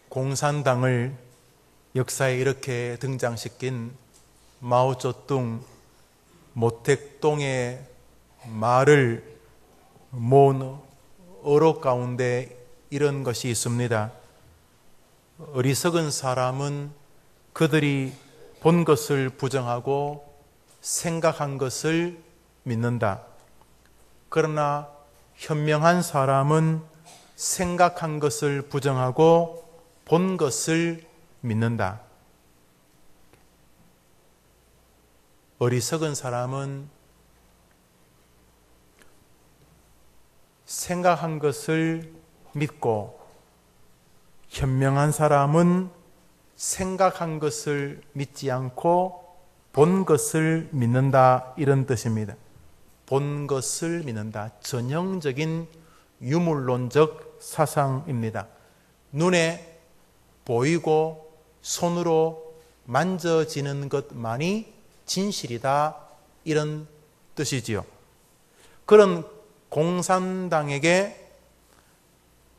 공산당을 역사에 이렇게 등장시킨 마오쩌둥, 모택동의 말을 모은 어록 가운데 이런 것이 있습니다. 어리석은 사람은 그들이 본 것을 부정하고 생각한 것을 믿는다. 그러나 현명한 사람은 생각한 것을 부정하고 본 것을 믿는다. 어리석은 사람은 생각한 것을 믿고, 현명한 사람은 생각한 것을 믿지 않고 본 것을 믿는다, 이런 뜻입니다. 본 것을 믿는다. 전형적인 유물론적 사상입니다. 눈에 보이고 손으로 만져지는 것만이 진실이다, 이런 뜻이지요. 그런 공산당에게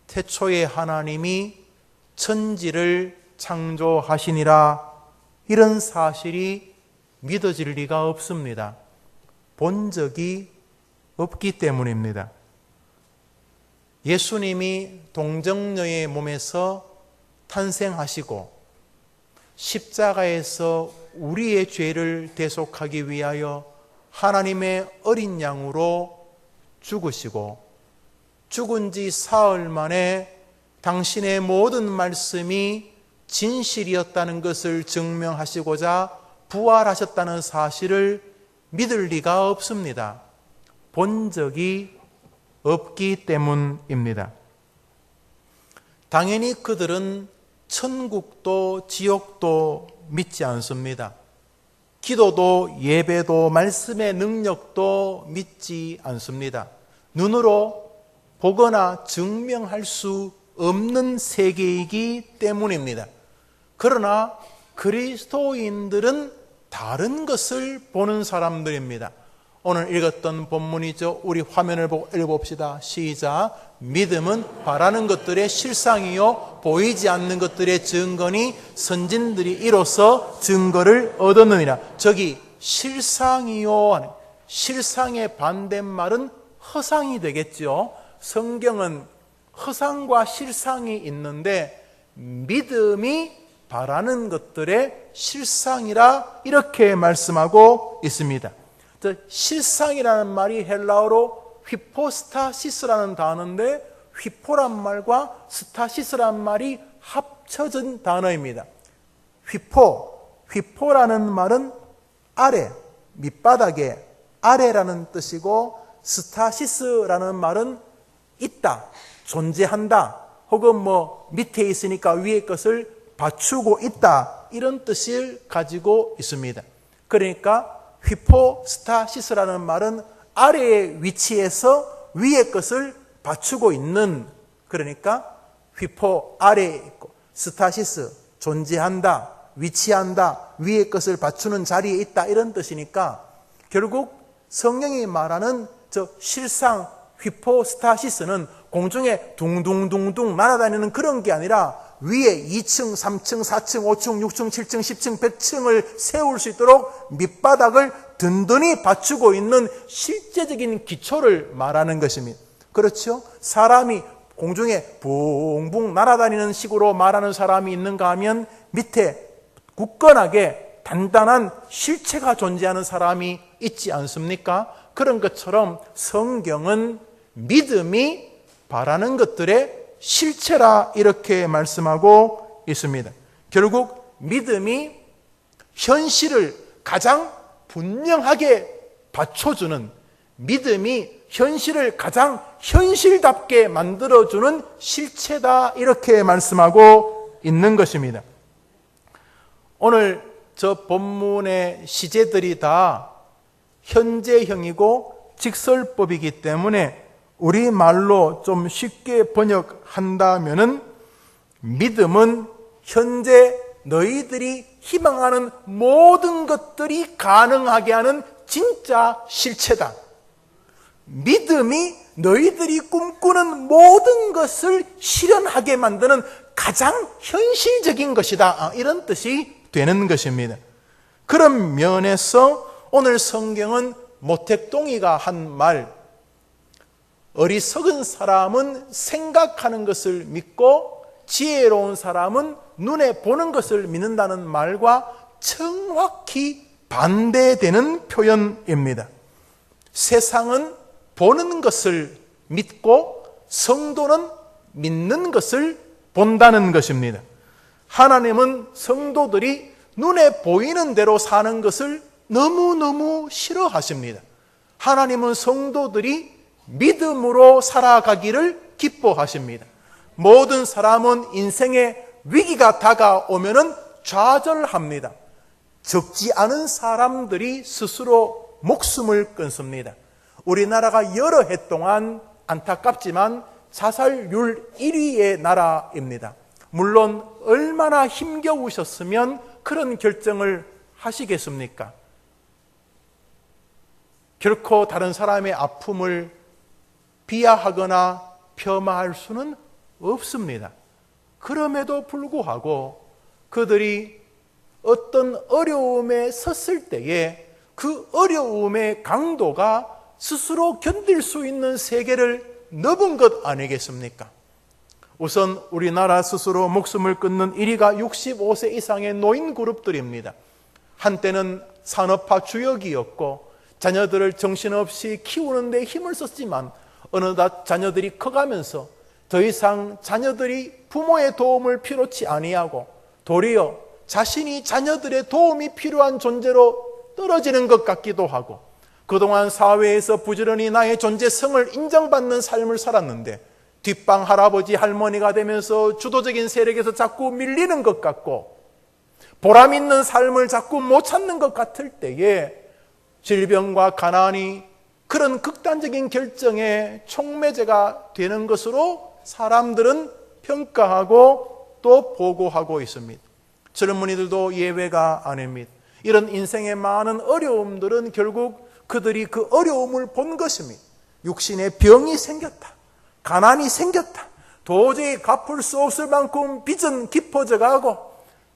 태초에 하나님이 천지를 창조하시니라, 이런 사실이 믿어질 리가 없습니다. 본 적이 없기 때문입니다. 예수님이 동정녀의 몸에서 탄생하시고 십자가에서 우리의 죄를 대속하기 위하여 하나님의 어린 양으로 죽으시고, 죽은 지 사흘 만에 당신의 모든 말씀이 진실이었다는 것을 증명하시고자 부활하셨다는 사실을 믿을 리가 없습니다. 본 적이 없기 때문입니다. 당연히 그들은 천국도 지옥도 믿지 않습니다. 기도도 예배도 말씀의 능력도 믿지 않습니다. 눈으로 보거나 증명할 수 없는 세계이기 때문입니다. 그러나 그리스도인들은 다른 것을 보는 사람들입니다. 오늘 읽었던 본문이죠. 우리 화면을 보고 읽어봅시다. 시작. 믿음은 바라는 것들의 실상이요 보이지 않는 것들의 증거니 선진들이 이로써 증거를 얻었느니라. 저기 실상이요 하는, 실상의 반대말은 허상이 되겠죠. 성경은 허상과 실상이 있는데 믿음이 바라는 것들의 실상이라 이렇게 말씀하고 있습니다. 실상이라는 말이 헬라어로 휘포스타시스라는 단어인데, 휘포란 말과 스타시스란 말이 합쳐진 단어입니다. 휘포라는 말은 아래, 밑바닥에 아래라는 뜻이고, 스타시스라는 말은 있다, 존재한다, 혹은 밑에 있으니까 위의 것을 받추고 있다, 이런 뜻을 가지고 있습니다. 그러니까 휘포스타시스라는 말은 아래의 위치에서 위의 것을 받추고 있는, 그러니까 휘포 아래에 있고, 스타시스 존재한다, 위치한다, 위의 것을 받추는 자리에 있다, 이런 뜻이니까 결국 성경이 말하는 저 실상 휘포스타시스는 공중에 둥둥둥둥 날아다니는 그런 게 아니라 위에 2층, 3층, 4층, 5층, 6층, 7층, 10층, 100층을 세울 수 있도록 밑바닥을 든든히 받추고 있는 실제적인 기초를 말하는 것입니다. 그렇죠? 사람이 공중에 붕붕 날아다니는 식으로 말하는 사람이 있는가 하면 밑에 굳건하게 단단한 실체가 존재하는 사람이 있지 않습니까? 그런 것처럼 성경은 믿음이 바라는 것들의 실체라 이렇게 말씀하고 있습니다. 결국 믿음이 현실을 가장 분명하게 받쳐주는, 믿음이 현실을 가장 현실답게 만들어주는 실체다, 이렇게 말씀하고 있는 것입니다. 오늘 저 본문의 시제들이 다 현재형이고 직설법이기 때문에 우리말로 좀 쉽게 번역한다면은, 믿음은 현재 너희들이 희망하는 모든 것들이 가능하게 하는 진짜 실체다. 믿음이 너희들이 꿈꾸는 모든 것을 실현하게 만드는 가장 현실적인 것이다. 이런 뜻이 되는 것입니다. 그런 면에서 오늘 성경은 모택동이가 한 말, 어리석은 사람은 생각하는 것을 믿고 지혜로운 사람은 눈에 보는 것을 믿는다는 말과 정확히 반대되는 표현입니다. 세상은 보는 것을 믿고 성도는 믿는 것을 본다는 것입니다. 하나님은 성도들이 눈에 보이는 대로 사는 것을 너무너무 싫어하십니다. 하나님은 성도들이 믿음으로 살아가기를 기뻐하십니다. 모든 사람은 인생의 위기가 다가오면은 좌절합니다. 적지 않은 사람들이 스스로 목숨을 끊습니다. 우리나라가 여러 해 동안 안타깝지만 자살률 1위의 나라입니다. 물론 얼마나 힘겨우셨으면 그런 결정을 하시겠습니까? 결코 다른 사람의 아픔을 비하하거나 폄하할 수는 없습니다. 그럼에도 불구하고 그들이 어떤 어려움에 섰을 때에 그 어려움의 강도가 스스로 견딜 수 있는 세계를 넘은 것 아니겠습니까? 우선 우리나라 스스로 목숨을 끊는 1위가 65세 이상의 노인 그룹들입니다. 한때는 산업화 주역이었고 자녀들을 정신없이 키우는 데 힘을 썼지만 어느덧 자녀들이 커가면서 더 이상 자녀들이 부모의 도움을 필요치 아니하고 도리어 자신이 자녀들의 도움이 필요한 존재로 떨어지는 것 같기도 하고 그동안 사회에서 부지런히 나의 존재성을 인정받는 삶을 살았는데 뒷방 할아버지 할머니가 되면서 주도적인 세력에서 자꾸 밀리는 것 같고 보람 있는 삶을 자꾸 못 찾는 것 같을 때에 질병과 가난이 그런 극단적인 결정의 촉매제가 되는 것으로 사람들은 평가하고 또 보고하고 있습니다. 젊은이들도 예외가 아닙니다. 이런 인생의 많은 어려움들은 결국 그들이 그 어려움을 본 것입니다. 육신의 병이 생겼다. 가난이 생겼다. 도저히 갚을 수 없을 만큼 빚은 깊어져 가고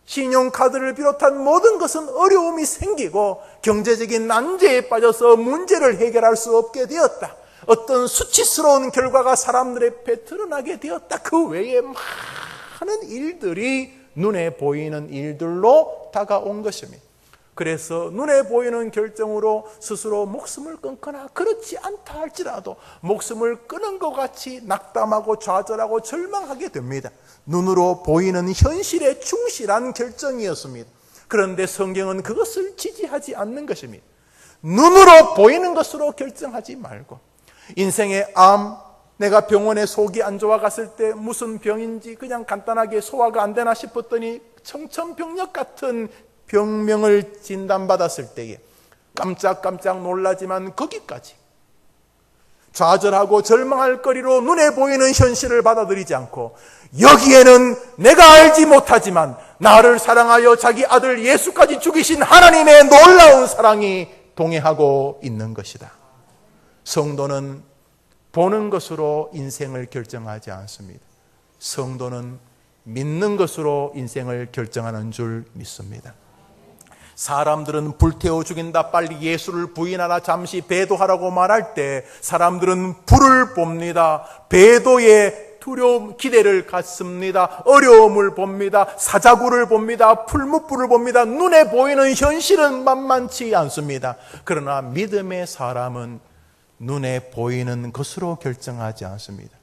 신용카드를 비롯한 모든 것은 어려움이 생기고 경제적인 난제에 빠져서 문제를 해결할 수 없게 되었다. 어떤 수치스러운 결과가 사람들의 앞에 드러나게 되었다. 그 외에 많은 일들이 눈에 보이는 일들로 다가온 것입니다. 그래서 눈에 보이는 결정으로 스스로 목숨을 끊거나 그렇지 않다 할지라도 목숨을 끊은 것 같이 낙담하고 좌절하고 절망하게 됩니다. 눈으로 보이는 현실에 충실한 결정이었습니다. 그런데 성경은 그것을 지지하지 않는 것입니다. 눈으로 보이는 것으로 결정하지 말고 인생의 암, 내가 병원에 속이 안 좋아 갔을 때 무슨 병인지 그냥 간단하게 소화가 안 되나 싶었더니 청천벽력 같은 병명을 진단받았을 때에 깜짝깜짝 놀라지만 거기까지 좌절하고 절망할 거리로 눈에 보이는 현실을 받아들이지 않고 여기에는 내가 알지 못하지만 나를 사랑하여 자기 아들 예수까지 죽이신 하나님의 놀라운 사랑이 동행하고 있는 것이다. 성도는 보는 것으로 인생을 결정하지 않습니다. 성도는 믿는 것으로 인생을 결정하는 줄 믿습니다. 사람들은 불태워 죽인다, 빨리 예수를 부인하라, 잠시 배도하라고 말할 때 사람들은 불을 봅니다. 배도의 두려움, 기대를 갖습니다. 어려움을 봅니다. 사자굴을 봅니다. 풀무불을 봅니다. 눈에 보이는 현실은 만만치 않습니다. 그러나 믿음의 사람은 눈에 보이는 것으로 결정하지 않습니다.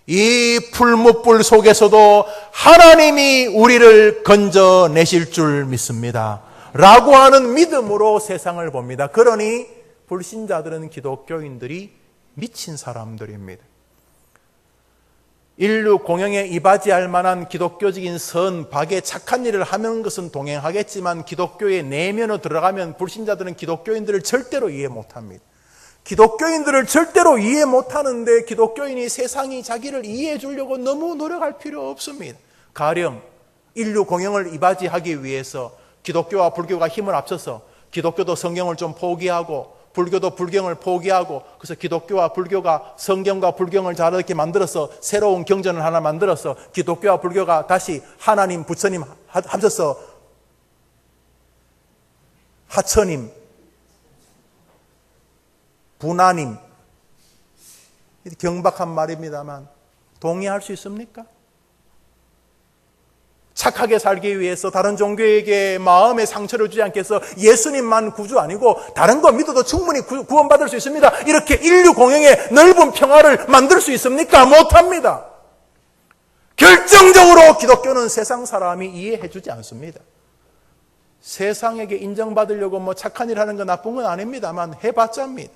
이 풀무불 속에서도 하나님이 우리를 건져내실 줄 믿습니다. 라고 하는 믿음으로 세상을 봅니다. 그러니 불신자들은 기독교인들이 미친 사람들입니다. 인류 공영에 이바지할 만한 기독교적인 선, 박에 착한 일을 하는 것은 동행하겠지만 기독교의 내면으로 들어가면 불신자들은 기독교인들을 절대로 이해 못합니다. 기독교인들을 절대로 이해 못하는데 기독교인이 세상이 자기를 이해해 주려고 너무 노력할 필요 없습니다. 가령 인류 공영을 이바지하기 위해서 기독교와 불교가 힘을 합쳐서 기독교도 성경을 좀 포기하고 불교도 불경을 포기하고 그래서 기독교와 불교가 성경과 불경을 잘 이렇게 만들어서 새로운 경전을 하나 만들어서 기독교와 불교가 다시 하나님, 부처님 합쳐서 하처님, 분하님, 경박한 말입니다만 동의할 수 있습니까? 착하게 살기 위해서 다른 종교에게 마음의 상처를 주지 않게 해서 예수님만 구주 아니고 다른 거 믿어도 충분히 구원받을 수 있습니다. 이렇게 인류 공영의 넓은 평화를 만들 수 있습니까? 못합니다. 결정적으로 기독교는 세상 사람이 이해해 주지 않습니다. 세상에게 인정받으려고 뭐 착한 일 하는 건 나쁜 건 아닙니다만 해봤자입니다.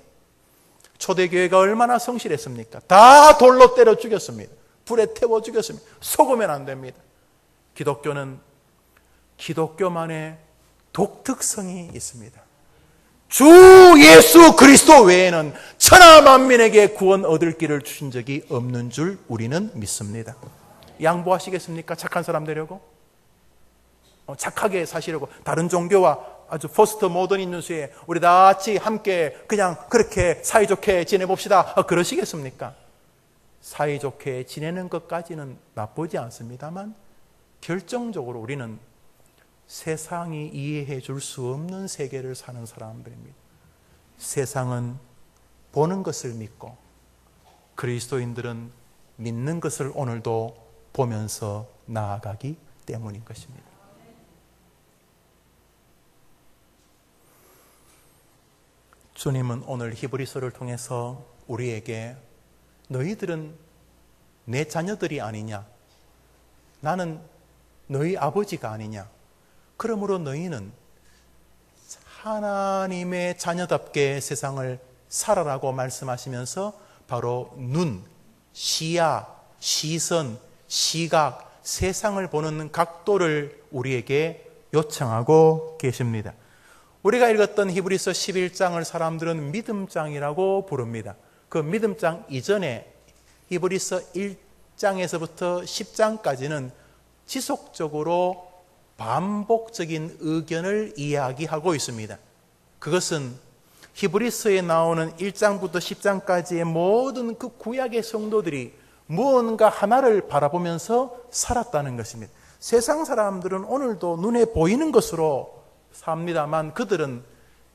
초대교회가 얼마나 성실했습니까? 다 돌로 때려 죽였습니다. 불에 태워 죽였습니다. 속으면 안 됩니다. 기독교는 기독교만의 독특성이 있습니다. 주 예수 그리스도 외에는 천하 만민에게 구원 얻을 길을 주신 적이 없는 줄 우리는 믿습니다. 양보하시겠습니까? 착한 사람 되려고? 착하게 사시려고 다른 종교와 아주 포스트 모더니 뉴스에 우리 다 같이 함께 그냥 그렇게 사이좋게 지내봅시다. 그러시겠습니까? 사이좋게 지내는 것까지는 나쁘지 않습니다만 결정적으로 우리는 세상이 이해해 줄 수 없는 세계를 사는 사람들입니다. 세상은 보는 것을 믿고 그리스도인들은 믿는 것을 오늘도 보면서 나아가기 때문인 것입니다. 주님은 오늘 히브리서를 통해서 우리에게 너희들은 내 자녀들이 아니냐? 나는 너희 아버지가 아니냐? 그러므로 너희는 하나님의 자녀답게 세상을 살아라고 말씀하시면서 바로 눈, 시야, 시선, 시각, 세상을 보는 각도를 우리에게 요청하고 계십니다. 우리가 읽었던 히브리서 11장을 사람들은 믿음장이라고 부릅니다. 그 믿음장 이전에 히브리서 1장에서부터 10장까지는 지속적으로 반복적인 의견을 이야기하고 있습니다. 그것은 히브리서에 나오는 1장부터 10장까지의 모든 그 구약의 성도들이 무언가 하나를 바라보면서 살았다는 것입니다. 세상 사람들은 오늘도 눈에 보이는 것으로 삽니다만 그들은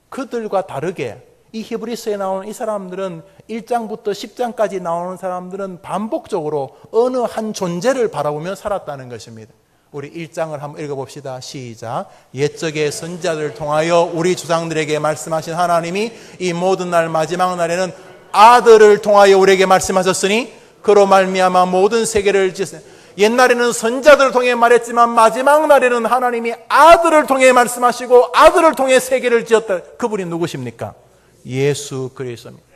그들과 다르게 이 히브리서에 나오는 이 사람들은 1장부터 10장까지 나오는 사람들은 반복적으로 어느 한 존재를 바라보며 살았다는 것입니다. 우리 1장을 한번 읽어봅시다. 시작. 옛적의 선지자들을 통하여 우리 조상들에게 말씀하신 하나님이 이 모든 날 마지막 날에는 아들을 통하여 우리에게 말씀하셨으니 그로 말미암아 모든 세계를 지으셨으니 옛날에는 선지자들을 통해 말했지만 마지막 날에는 하나님이 아들을 통해 말씀하시고 아들을 통해 세계를 지었다. 그분이 누구십니까? 예수 그리스도입니다.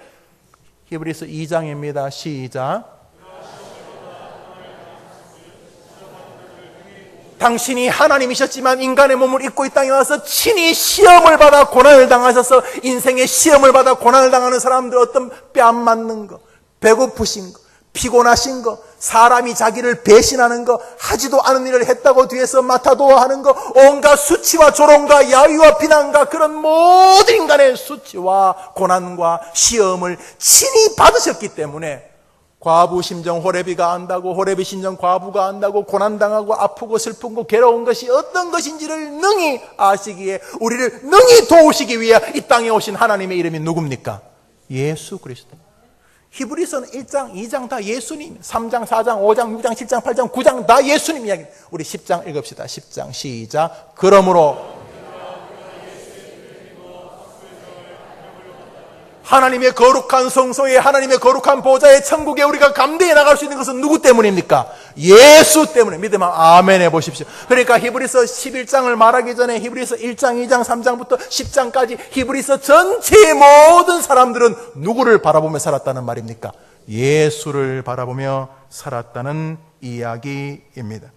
히브리서 2장입니다. 시작. 당신이 하나님이셨지만 인간의 몸을 입고 이 땅에 와서 친히 시험을 받아 고난을 당하셔서 인생의 시험을 받아 고난을 당하는 사람들 어떤 뺨 맞는 거, 배고프신 거, 피곤하신 거, 사람이 자기를 배신하는 거, 하지도 않은 일을 했다고 뒤에서 맡아도어 하는 거, 온갖 수치와 조롱과 야유와 비난과 그런 모든 인간의 수치와 고난과 시험을 친히 받으셨기 때문에 과부 심정 호레비가 안다고, 호레비 심정 과부가 안다고, 고난당하고 아프고 슬픈 거 괴로운 것이 어떤 것인지를 능히 아시기에 우리를 능히 도우시기 위해 이 땅에 오신 하나님의 이름이 누굽니까? 예수 그리스도. 히브리서는 1장, 2장 다 예수님, 3장, 4장, 5장, 6장, 7장, 8장, 9장 다 예수님 이야기. 우리 10장 읽읍시다. 10장 시작. 그러므로 하나님의 거룩한 성소에 하나님의 거룩한 보좌의 천국에 우리가 감대해 나갈 수 있는 것은 누구 때문입니까? 예수 때문에. 믿으면 아멘 해보십시오. 그러니까 히브리서 11장을 말하기 전에 히브리서 1장, 2장, 3장부터 10장까지 히브리서 전체의 모든 사람들은 누구를 바라보며 살았다는 말입니까? 예수를 바라보며 살았다는 이야기입니다.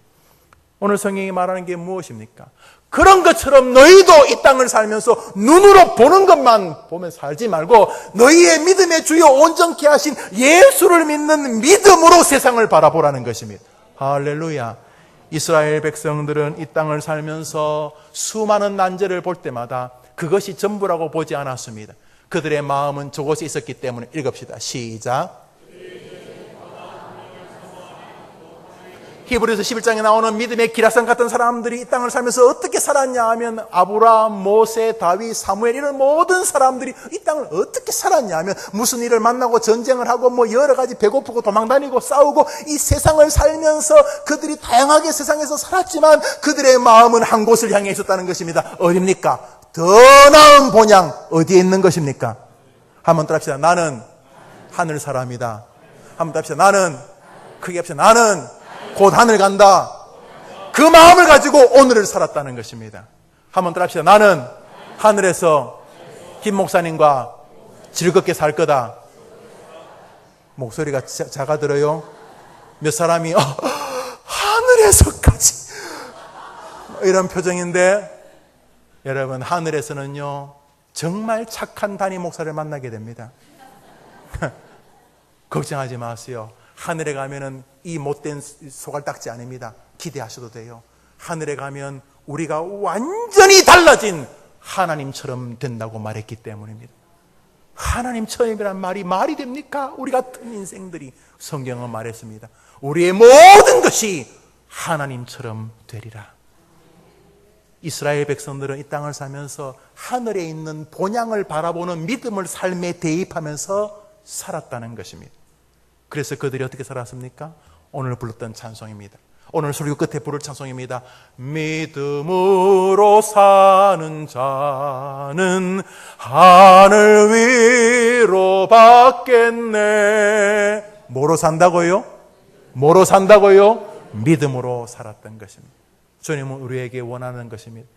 오늘 성경이 말하는 게 무엇입니까? 그런 것처럼 너희도 이 땅을 살면서 눈으로 보는 것만 보면 살지 말고 너희의 믿음의 주요 온전케 하신 예수를 믿는 믿음으로 세상을 바라보라는 것입니다. 할렐루야. 이스라엘 백성들은 이 땅을 살면서 수많은 난제를 볼 때마다 그것이 전부라고 보지 않았습니다. 그들의 마음은 저곳에 있었기 때문에. 읽읍시다. 시작. 히브리서 11장에 나오는 믿음의 기라성 같은 사람들이 이 땅을 살면서 어떻게 살았냐 하면 아브라함, 모세, 다윗, 사무엘 이런 모든 사람들이 이 땅을 어떻게 살았냐 하면 무슨 일을 만나고 전쟁을 하고 뭐 여러 가지 배고프고 도망다니고 싸우고 이 세상을 살면서 그들이 다양하게 세상에서 살았지만 그들의 마음은 한 곳을 향해 있었다는 것입니다. 어디입니까? 더 나은 본향 어디에 있는 것입니까? 한번 따라합시다. 나는 하늘 사람이다. 한번 따라합시다. 나는 크게 합시다. 나는 곧 하늘 간다. 그 마음을 가지고 오늘을 살았다는 것입니다. 한번 따라합시다. 나는 하늘에서 김 목사님과 즐겁게 살 거다. 목소리가 작아 들어요. 몇 사람이 하늘에서까지 이런 표정인데, 여러분 하늘에서는요 정말 착한 담임 목사를 만나게 됩니다. 걱정하지 마세요. 하늘에 가면은 이 못된 소갈딱지 아닙니다. 기대하셔도 돼요. 하늘에 가면 우리가 완전히 달라진 하나님처럼 된다고 말했기 때문입니다. 하나님처럼이란 말이 됩니까? 우리 같은 인생들이. 성경은 말했습니다. 우리의 모든 것이 하나님처럼 되리라. 이스라엘 백성들은 이 땅을 살면서 하늘에 있는 본향을 바라보는 믿음을 삶에 대입하면서 살았다는 것입니다. 그래서 그들이 어떻게 살았습니까? 오늘 불렀던 찬송입니다. 오늘 설교 끝에 부를 찬송입니다. 믿음으로 사는 자는 하늘 위로 받겠네. 뭐로 산다고요? 뭐로 산다고요? 믿음으로 살았던 것입니다. 주님은 우리에게 원하는 것입니다.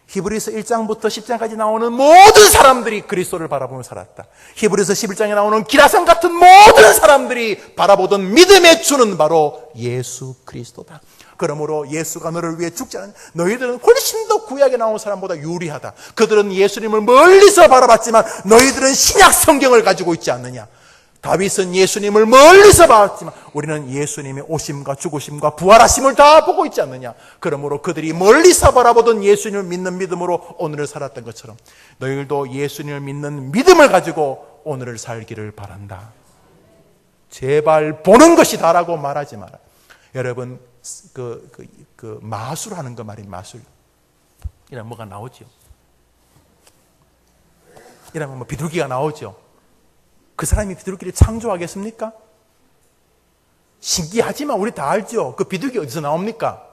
히브리서 1장부터 10장까지 나오는 모든 사람들이 그리스도를 바라보며 살았다. 히브리서 11장에 나오는 기라성 같은 모든 사람들이 바라보던 믿음의 주는 바로 예수 그리스도다. 그러므로 예수가 너를 위해 죽지 않은 너희들은 훨씬 더 구약에 나온 사람보다 유리하다. 그들은 예수님을 멀리서 바라봤지만 너희들은 신약 성경을 가지고 있지 않느냐. 다윗은 예수님을 멀리서 봤지만 우리는 예수님의 오심과 죽으심과 부활하심을 다 보고 있지 않느냐. 그러므로 그들이 멀리서 바라보던 예수님을 믿는 믿음으로 오늘을 살았던 것처럼 너희들도 예수님을 믿는 믿음을 가지고 오늘을 살기를 바란다. 제발 보는 것이 다라고 말하지 마라. 여러분 마술하는 거 말이에요. 마술. 이러면 뭐가 나오죠. 이러면 뭐 비둘기가 나오죠. 그 사람이 비둘기를 창조하겠습니까? 신기하지만 우리 다 알죠. 그 비둘기 어디서 나옵니까?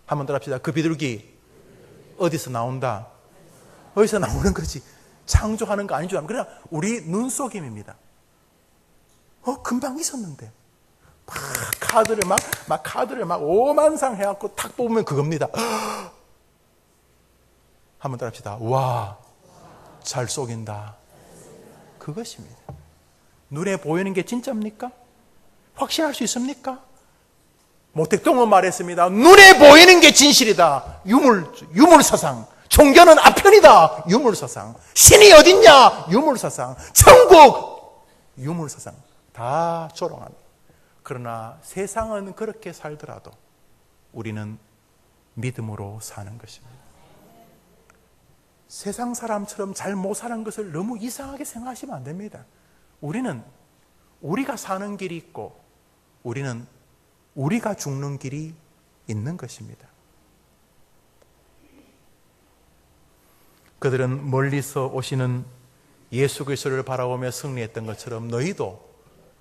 한번 더 합시다. 그 비둘기 어디서 나온다? 어디서 나오는 거지. 창조하는 거 아니죠. 그냥 우리 눈속임입니다. 금방 있었는데 카드를 막 5만 상 해갖고 탁 뽑으면 그겁니다. 한번 더 합시다. 와, 잘 속인다. 그것입니다. 눈에 보이는 게 진짜입니까? 확신할 수 있습니까? 모택동은 말했습니다. 눈에 보이는 게 진실이다. 유물사상. 종교는 아편이다. 유물사상. 신이 어딨냐? 유물사상. 천국. 유물사상. 다 조롱합니다. 그러나 세상은 그렇게 살더라도 우리는 믿음으로 사는 것입니다. 세상 사람처럼 잘 못 사는 것을 너무 이상하게 생각하시면 안 됩니다. 우리는 우리가 사는 길이 있고 우리는 우리가 죽는 길이 있는 것입니다. 그들은 멀리서 오시는 예수 그리스도를 바라보며 승리했던 것처럼 너희도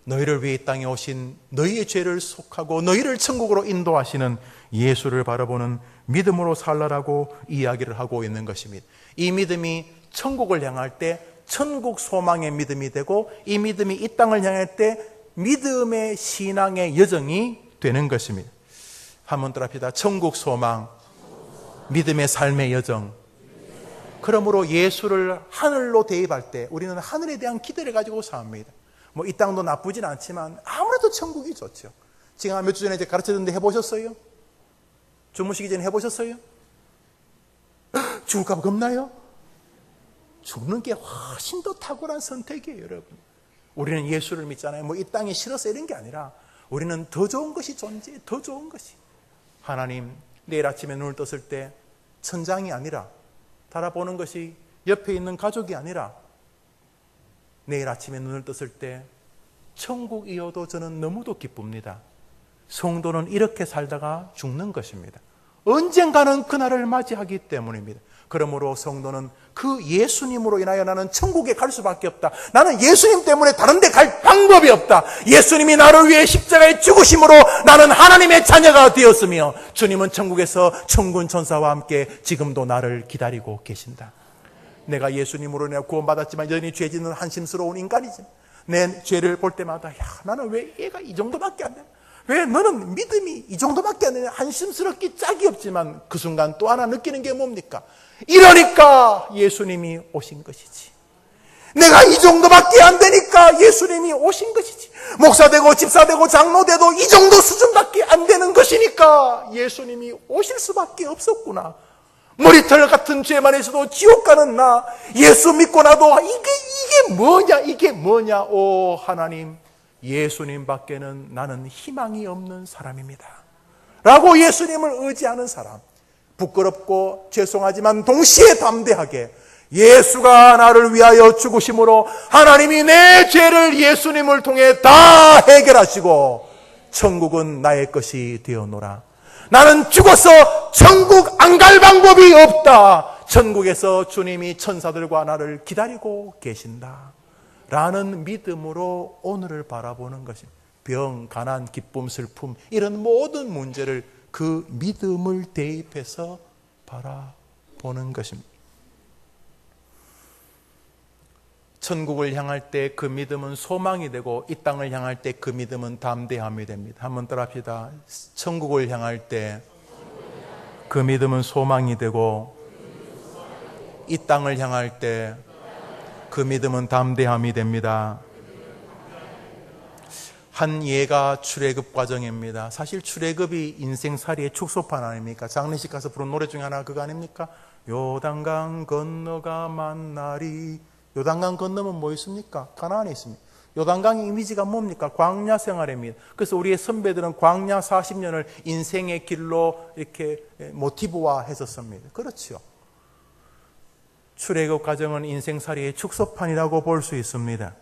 너희를 위해 이 땅에 오신 너희의 죄를 속하고 너희를 천국으로 인도하시는 예수를 바라보는 믿음으로 살라라고 이야기를 하고 있는 것입니다. 이 믿음이 천국을 향할 때 천국 소망의 믿음이 되고 이 믿음이 이 땅을 향할 때 믿음의 신앙의 여정이 되는 것입니다. 한번 따라합시다. 천국 소망, 믿음의 삶의 여정. 그러므로 예수를 하늘로 대입할 때 우리는 하늘에 대한 기대를 가지고 삽니다. 이 땅도 나쁘진 않지만 아무래도 천국이 좋죠. 지금 몇 주 전에 가르쳐 줬는데 해보셨어요? 주무시기 전에 해보셨어요? 죽을까 봐 겁나요? 죽는 게 훨씬 더 탁월한 선택이에요, 여러분. 우리는 예수를 믿잖아요. 이 땅이 싫어서 이런 게 아니라 우리는 더 좋은 것이 존재해. 더 좋은 것이. 하나님, 내일 아침에 눈을 떴을 때 천장이 아니라 바라보는 것이 옆에 있는 가족이 아니라 내일 아침에 눈을 떴을 때 천국이어도 저는 너무도 기쁩니다. 성도는 이렇게 살다가 죽는 것입니다. 언젠가는 그날을 맞이하기 때문입니다. 그러므로 성도는 그 예수님으로 인하여 나는 천국에 갈 수밖에 없다. 나는 예수님 때문에 다른 데 갈 방법이 없다. 예수님이 나를 위해 십자가에 죽으심으로 나는 하나님의 자녀가 되었으며 주님은 천국에서 천군 천사와 함께 지금도 나를 기다리고 계신다. 내가 예수님으로 인하여 구원받았지만 여전히 죄 짓는 한심스러운 인간이지. 내 죄를 볼 때마다 나는 왜 얘가 이 정도밖에 안 되나? 왜 너는 믿음이 이 정도밖에 안 되냐? 한심스럽기 짝이 없지만 그 순간 또 하나 느끼는 게 뭡니까? 이러니까 예수님이 오신 것이지. 내가 이 정도밖에 안 되니까 예수님이 오신 것이지. 목사 되고 집사 되고 장로 돼도 이 정도 수준밖에 안 되는 것이니까 예수님이 오실 수밖에 없었구나. 머리털 같은 죄만 있어도 지옥 가는 나, 예수 믿고 나도 이게 뭐냐? 오 하나님, 예수님 밖에는 나는 희망이 없는 사람입니다 라고 예수님을 의지하는 사람, 부끄럽고 죄송하지만 동시에 담대하게 예수가 나를 위하여 죽으심으로 하나님이 내 죄를 예수님을 통해 다 해결하시고 천국은 나의 것이 되어노라. 나는 죽어서 천국 안 갈 방법이 없다. 천국에서 주님이 천사들과 나를 기다리고 계신다 라는 믿음으로 오늘을 바라보는 것입니다. 병, 가난, 기쁨, 슬픔 이런 모든 문제를 그 믿음을 대입해서 바라보는 것입니다. 천국을 향할 때 그 믿음은 소망이 되고 이 땅을 향할 때 그 믿음은 담대함이 됩니다. 한번 따라 합시다. 천국을 향할 때 그 믿음은 소망이 되고 이 땅을 향할 때 그 믿음은 담대함이 됩니다. 한 예가 출애굽 과정입니다. 사실 출애굽이 인생살이의 축소판 아닙니까? 장례식 가서 부른 노래 중에 하나 그거 아닙니까? 요단강 건너가 만나리. 요단강 건너면 뭐 있습니까? 가나안에 있습니다. 요단강의 이미지가 뭡니까? 광야 생활입니다. 그래서 우리의 선배들은 광야 40년을 인생의 길로 이렇게 모티브화 했었습니다. 그렇죠. 출애굽 과정은 인생살이의 축소판이라고 볼 수 있습니다.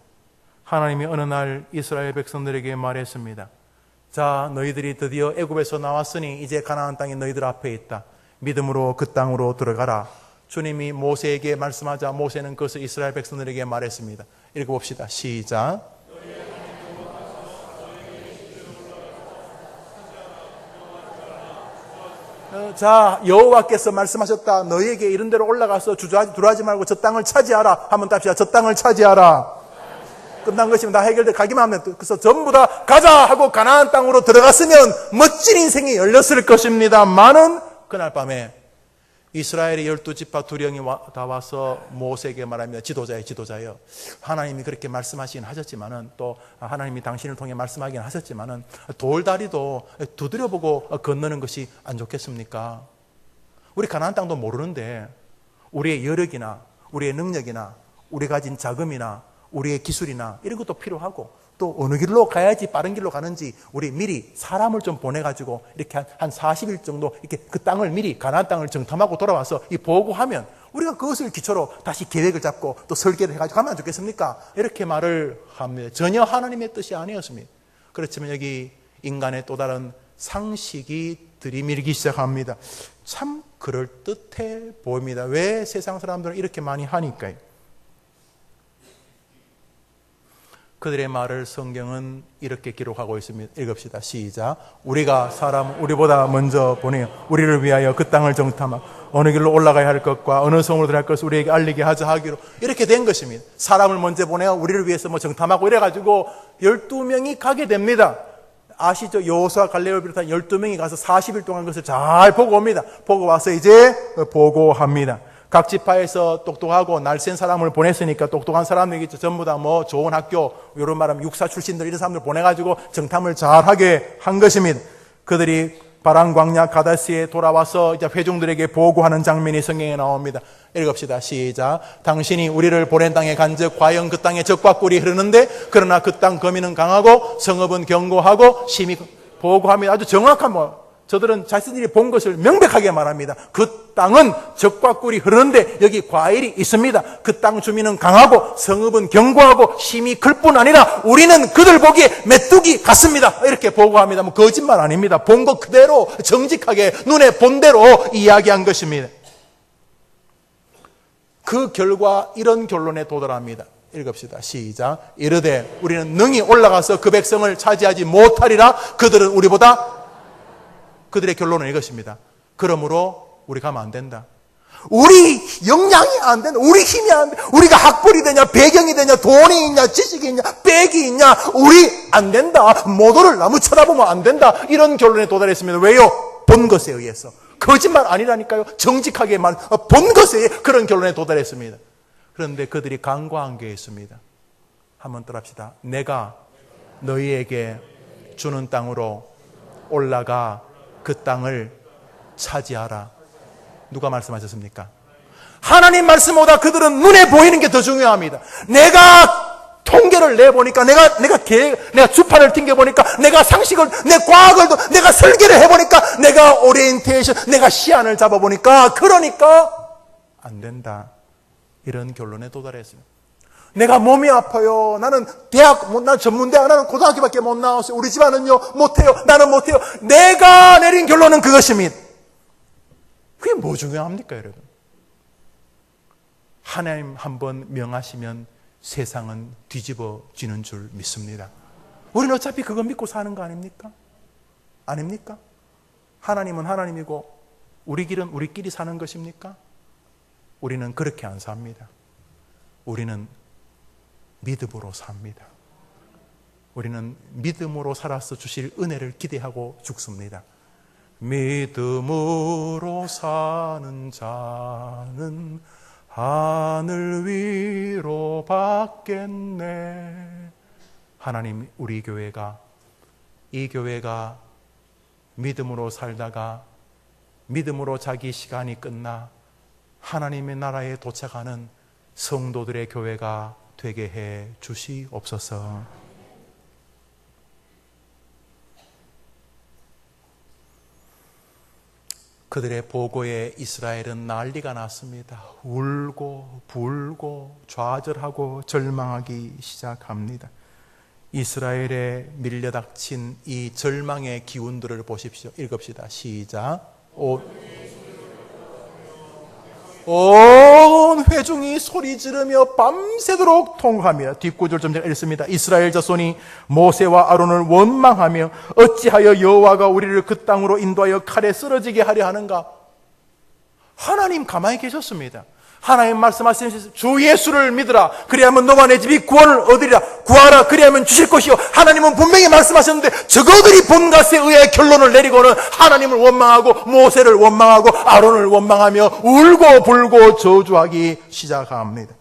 하나님이 어느 날 이스라엘 백성들에게 말했습니다. 자, 너희들이 드디어 애굽에서 나왔으니 이제 가나안 땅이 너희들 앞에 있다. 믿음으로 그 땅으로 들어가라. 주님이 모세에게 말씀하자 모세는 그것을 이스라엘 백성들에게 말했습니다. 읽어봅시다. 시작. 자, 여호와께서 말씀하셨다. 너희에게 이런 데로 올라가서 두려워하지 말고 저 땅을 차지하라. 한번 답시다. 저 땅을 차지하라. 끝난 것이면 다 해결돼 가기만 하면. 그래서 전부 다 가자 하고 가나안 땅으로 들어갔으면 멋진 인생이 열렸을 것입니다만은 그날 밤에 이스라엘의 12지파 두령이 다 와서 모세에게 말합니다. 지도자여. 하나님이 그렇게 말씀하시긴 하셨지만은 또 하나님이 당신을 통해 말씀하긴 하셨지만은 돌다리도 두드려보고 건너는 것이 안 좋겠습니까? 우리 가나안 땅도 모르는데 우리의 여력이나 우리의 능력이나 우리 가진 자금이나 우리의 기술이나 이런 것도 필요하고 또 어느 길로 가야지 빠른 길로 가는지 우리 미리 사람을 좀 보내가지고 이렇게 한 40일 정도 이렇게 그 땅을 미리 가나안 땅을 정탐하고 돌아와서 이 보고하면 우리가 그것을 기초로 다시 계획을 잡고 또 설계를 해가지고 가면 안 좋겠습니까? 이렇게 말을 합니다. 전혀 하나님의 뜻이 아니었습니다. 그렇지만 여기 인간의 또 다른 상식이 들이밀기 시작합니다. 참 그럴듯해 보입니다. 왜 세상 사람들은 이렇게 많이 하니까요. 그들의 말을 성경은 이렇게 기록하고 있습니다. 읽읍시다. 시작. 우리가 사람 우리보다 먼저 보내어 우리를 위하여 그 땅을 정탐하고 어느 길로 올라가야 할 것과 어느 성으로 들어갈 것을 우리에게 알리게 하자 하기로 이렇게 된 것입니다. 사람을 먼저 보내어 우리를 위해서 정탐하고 이래가지고 12명이 가게 됩니다. 아시죠? 여호수아 갈렙을 비롯한 12명이 가서 40일 동안 그것을 잘 보고 옵니다. 보고 와서 이제 보고합니다. 각 지파에서 똑똑하고 날쌘 사람을 보냈으니까 똑똑한 사람들이겠죠. 전부 다 뭐 좋은 학교, 이런 말하면 육사 출신들 이런 사람들 보내가지고 정탐을 잘하게 한 것입니다. 그들이 바란 광야 가데스에 돌아와서 이제 회중들에게 보고하는 장면이 성경에 나옵니다. 읽읍시다. 시작. 당신이 우리를 보낸 땅에 간즉 과연 그 땅에 적과 꿀이 흐르는데 그러나 그 땅 거민은 강하고 성읍은 견고하고 심히 보고합니다. 아주 정확한 저들은 자신들이 본 것을 명백하게 말합니다. 그 땅은 젖과 꿀이 흐르는데 여기 과일이 있습니다. 그 땅 주민은 강하고 성읍은 견고하고 힘이 클 뿐 아니라 우리는 그들 보기에 메뚜기 같습니다. 이렇게 보고합니다. 뭐 거짓말 아닙니다. 본 것 그대로 정직하게 눈에 본 대로 이야기한 것입니다. 그 결과 이런 결론에 도달합니다. 읽읍시다. 시작. 이르되 우리는 능히 올라가서 그 백성을 차지하지 못하리라. 그들은 우리보다, 그들의 결론은 이것입니다. 그러므로 우리 가면 안 된다. 우리 역량이 안 된다. 우리 힘이 안 된다. 우리가 학벌이 되냐, 배경이 되냐, 돈이 있냐, 지식이 있냐, 백이 있냐, 우리 안 된다. 모도를 나무 쳐다보면 안 된다. 이런 결론에 도달했습니다. 왜요? 본 것에 의해서. 거짓말 아니라니까요. 정직하게 본 것에 의해 그런 결론에 도달했습니다. 그런데 그들이 간과한 게 있습니다. 한번 따라합시다. 내가 너희에게 주는 땅으로 올라가 그 땅을 차지하라. 누가 말씀하셨습니까? 하나님 말씀보다 그들은 눈에 보이는 게 더 중요합니다. 내가 통계를 내보니까, 내가 주판을 튕겨보니까, 내가 상식을, 내 과학을, 내가 설계를 해보니까, 내가 오리엔테이션, 내가 시안을 잡아보니까, 그러니까 안 된다. 이런 결론에 도달했습니다. 내가 몸이 아파요. 나는 난 전문대학, 나는 고등학교밖에 못 나왔어요. 우리 집안은요, 못해요. 나는 못해요. 내가 내린 결론은 그것입니다. 그게 뭐 중요합니까, 여러분? 하나님 한번 명하시면 세상은 뒤집어지는 줄 믿습니다. 우리는 어차피 그거 믿고 사는 거 아닙니까? 아닙니까? 하나님은 하나님이고 우리 길은 우리끼리 사는 것입니까? 우리는 그렇게 안 삽니다. 우리는 믿음으로 삽니다. 우리는 믿음으로 살아서 주실 은혜를 기대하고 죽습니다. 믿음으로 사는 자는 하늘 위로 받겠네. 하나님, 우리 교회가, 이 교회가 믿음으로 살다가 믿음으로 자기 시간이 끝나 하나님의 나라에 도착하는 성도들의 교회가 되게 해 주시옵소서. 그들의 보고에 이스라엘은 난리가 났습니다. 울고 불고 좌절하고 절망하기 시작합니다. 이스라엘에 밀려닥친 이 절망의 기운들을 보십시오. 읽읍시다. 시작. 온 회중이 소리 지르며 밤새도록 통곡합니다. 뒷구절 좀 읽습니다. 이스라엘 자손이 모세와 아론을 원망하며 어찌하여 여호와가 우리를 그 땅으로 인도하여 칼에 쓰러지게 하려 하는가? 하나님 가만히 계셨습니다. 하나님 말씀하시는 주 예수를 믿으라. 그리하면 너와 내 집이 구원을 얻으리라. 구하라. 그리하면 주실 것이요. 하나님은 분명히 말씀하셨는데 저거들이 본 것에 의해 결론을 내리고는 하나님을 원망하고 모세를 원망하고 아론을 원망하며 울고 불고 저주하기 시작합니다.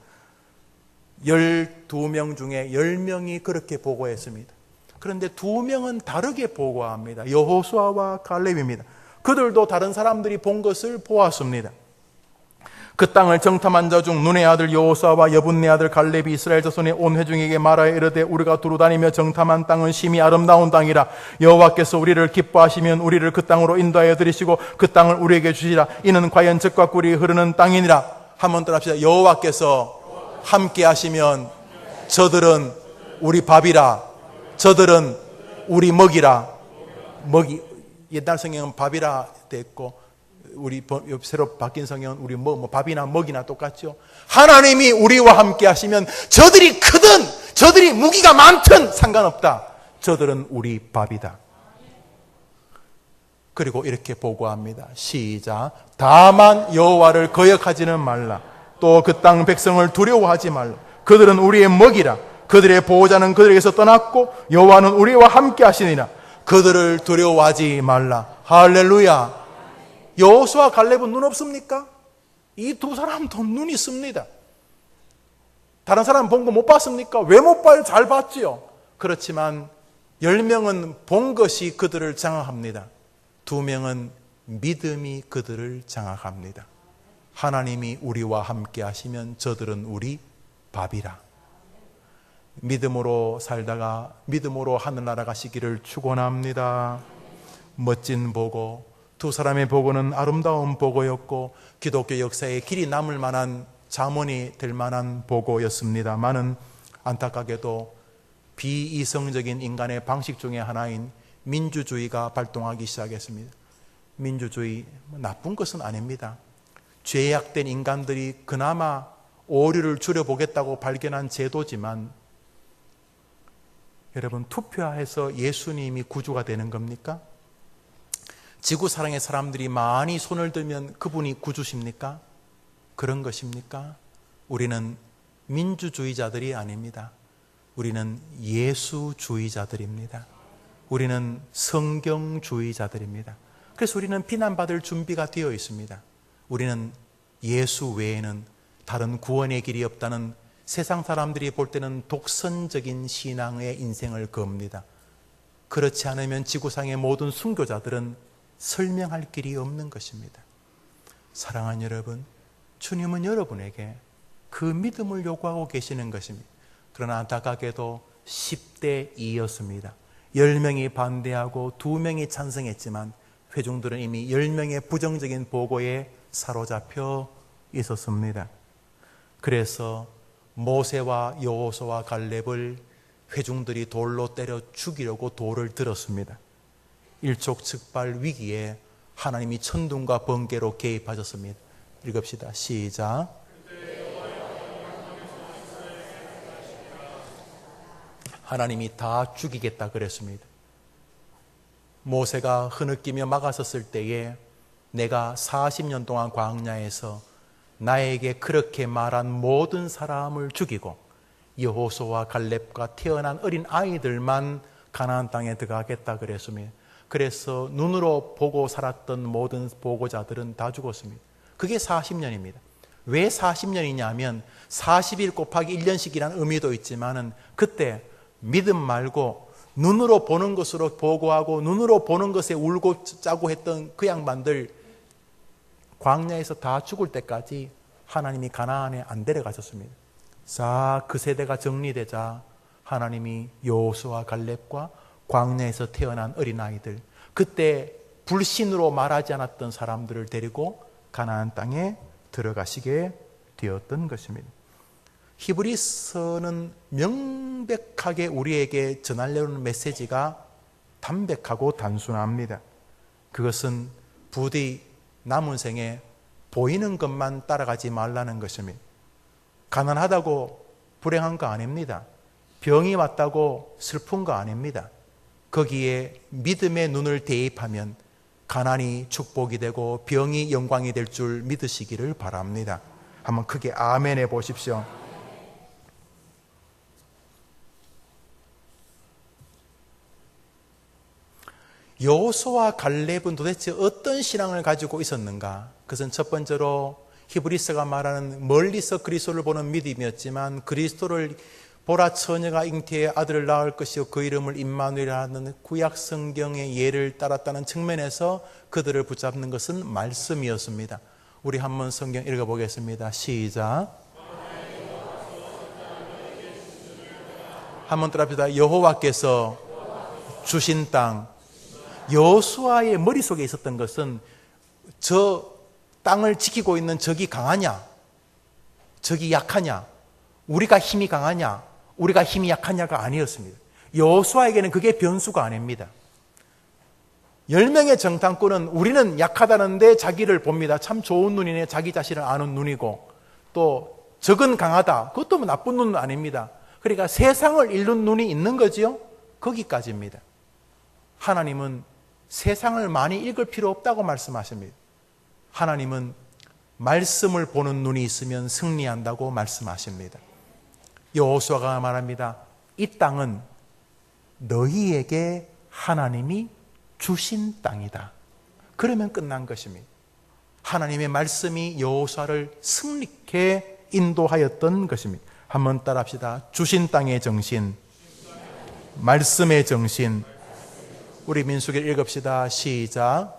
12명 중에 10명이 그렇게 보고했습니다. 그런데 2명은 다르게 보고합니다. 여호수아와 갈렙입니다. 그들도 다른 사람들이 본 것을 보았습니다. 그 땅을 정탐한 자 중 눈의 아들 여호수아와 여분네 아들 갈렙이 이스라엘 자손의 온 회중에게 말하여 이르되 우리가 두루다니며 정탐한 땅은 심히 아름다운 땅이라. 여호와께서 우리를 기뻐하시면 우리를 그 땅으로 인도하여 들이시고 그 땅을 우리에게 주시라. 이는 과연 젖과 꿀이 흐르는 땅이니라. 한번 따라합시다. 여호와께서 함께 하시면 저들은 우리 밥이라. 저들은 우리 먹이라. 먹이, 옛날 성경은 밥이라 됐고 우리 새로 바뀐 성경은 우리 밥이나 먹이나 똑같죠. 하나님이 우리와 함께 하시면 저들이 크든 저들이 무기가 많든 상관없다. 저들은 우리 밥이다. 그리고 이렇게 보고합니다. 시작. 다만 여호와를 거역하지는 말라. 또 그 땅 백성을 두려워하지 말라. 그들은 우리의 먹이라. 그들의 보호자는 그들에게서 떠났고 여호와는 우리와 함께 하시니라. 그들을 두려워하지 말라. 할렐루야. 여호수아 갈렙은 눈 없습니까? 이 두 사람도 눈이 있습니다. 다른 사람 본 거 못 봤습니까? 왜 못 봐요? 잘 봤지요. 그렇지만 10명은 본 것이 그들을 장악합니다. 2명은 믿음이 그들을 장악합니다. 하나님이 우리와 함께 하시면 저들은 우리 밥이라. 믿음으로 살다가 믿음으로 하늘나라 가시기를 축원합니다. 멋진 보고, 두 사람의 보고는 아름다운 보고였고 기독교 역사에 길이 남을 만한 잠언이 될 만한 보고였습니다만은 안타깝게도 비이성적인 인간의 방식 중에 하나인 민주주의가 발동하기 시작했습니다. 민주주의 나쁜 것은 아닙니다. 죄악된 인간들이 그나마 오류를 줄여보겠다고 발견한 제도지만 여러분, 투표해서 예수님이 구주가 되는 겁니까? 지구사랑의 사람들이 많이 손을 들면 그분이 구주십니까? 그런 것입니까? 우리는 민주주의자들이 아닙니다. 우리는 예수주의자들입니다. 우리는 성경주의자들입니다. 그래서 우리는 비난받을 준비가 되어 있습니다. 우리는 예수 외에는 다른 구원의 길이 없다는 세상 사람들이 볼 때는 독선적인 신앙의 인생을 겁니다. 그렇지 않으면 지구상의 모든 순교자들은 설명할 길이 없는 것입니다. 사랑하는 여러분, 주님은 여러분에게 그 믿음을 요구하고 계시는 것입니다. 그러나 안타깝게도 10대 2였습니다. 10명이 반대하고 2명이 찬성했지만 회중들은 이미 10명의 부정적인 보고에 사로잡혀 있었습니다. 그래서 모세와 여호수아와 갈렙을 회중들이 돌로 때려 죽이려고 돌을 들었습니다. 일촉즉발 위기에 하나님이 천둥과 번개로 개입하셨습니다. 읽읍시다. 시작. 하나님이 다 죽이겠다 그랬습니다. 모세가 흐느끼며 막았었을 때에 내가 40년 동안 광야에서 나에게 그렇게 말한 모든 사람을 죽이고 여호수아와 갈렙과 태어난 어린 아이들만 가나안 땅에 들어가겠다 그랬습니다. 그래서 눈으로 보고 살았던 모든 보고자들은 다 죽었습니다. 그게 40년입니다. 왜 40년이냐면 40일 곱하기 1년씩이라는 의미도 있지만은 그때 믿음 말고 눈으로 보는 것으로 보고하고 눈으로 보는 것에 울고 짜고 했던 그 양반들 광야에서 다 죽을 때까지 하나님이 가나안에 안 데려가셨습니다. 자, 그 세대가 정리되자 하나님이 여호수아 갈렙과 광야에서 태어난 어린아이들, 그때 불신으로 말하지 않았던 사람들을 데리고 가나안 땅에 들어가시게 되었던 것입니다. 히브리서는 명백하게 우리에게 전하려는 메시지가 담백하고 단순합니다. 그것은 부디 남은 생에 보이는 것만 따라가지 말라는 것입니다. 가난하다고 불행한 거 아닙니다. 병이 왔다고 슬픈 거 아닙니다. 거기에 믿음의 눈을 대입하면 가난이 축복이 되고 병이 영광이 될 줄 믿으시기를 바랍니다. 한번 크게 아멘 해보십시오. 여호수아와 갈렙은 도대체 어떤 신앙을 가지고 있었는가? 그것은 첫 번째로 히브리서가 말하는 멀리서 그리스도를 보는 믿음이었지만 그리스도를 보라 처녀가 잉태의 아들을 낳을 것이요 그 이름을 임마누엘이라 하는 구약 성경의 예를 따랐다는 측면에서 그들을 붙잡는 것은 말씀이었습니다. 우리 한번 성경 읽어보겠습니다. 시작. 한번 따라합시다. 여호와께서 주신 땅. 여호수아의 머릿속에 있었던 것은 저 땅을 지키고 있는 적이 강하냐, 적이 약하냐, 우리가 힘이 강하냐, 우리가 힘이 약하냐가 아니었습니다. 여호수아에게는 그게 변수가 아닙니다. 10명의 정탐꾼은 우리는 약하다는데 자기를 봅니다. 참 좋은 눈이네. 자기 자신을 아는 눈이고, 또 적은 강하다. 그것도 나쁜 눈은 아닙니다. 그러니까 세상을 읽는 눈이 있는 거지요. 거기까지입니다. 하나님은 세상을 많이 읽을 필요 없다고 말씀하십니다. 하나님은 말씀을 보는 눈이 있으면 승리한다고 말씀하십니다. 여호수아가 말합니다. 이 땅은 너희에게 하나님이 주신 땅이다. 그러면 끝난 것입니다. 하나님의 말씀이 여호수아를 승리케 인도하였던 것입니다. 한번 따라합시다. 주신 땅의 정신, 말씀의 정신. 우리 민수기를 읽읍시다. 시작.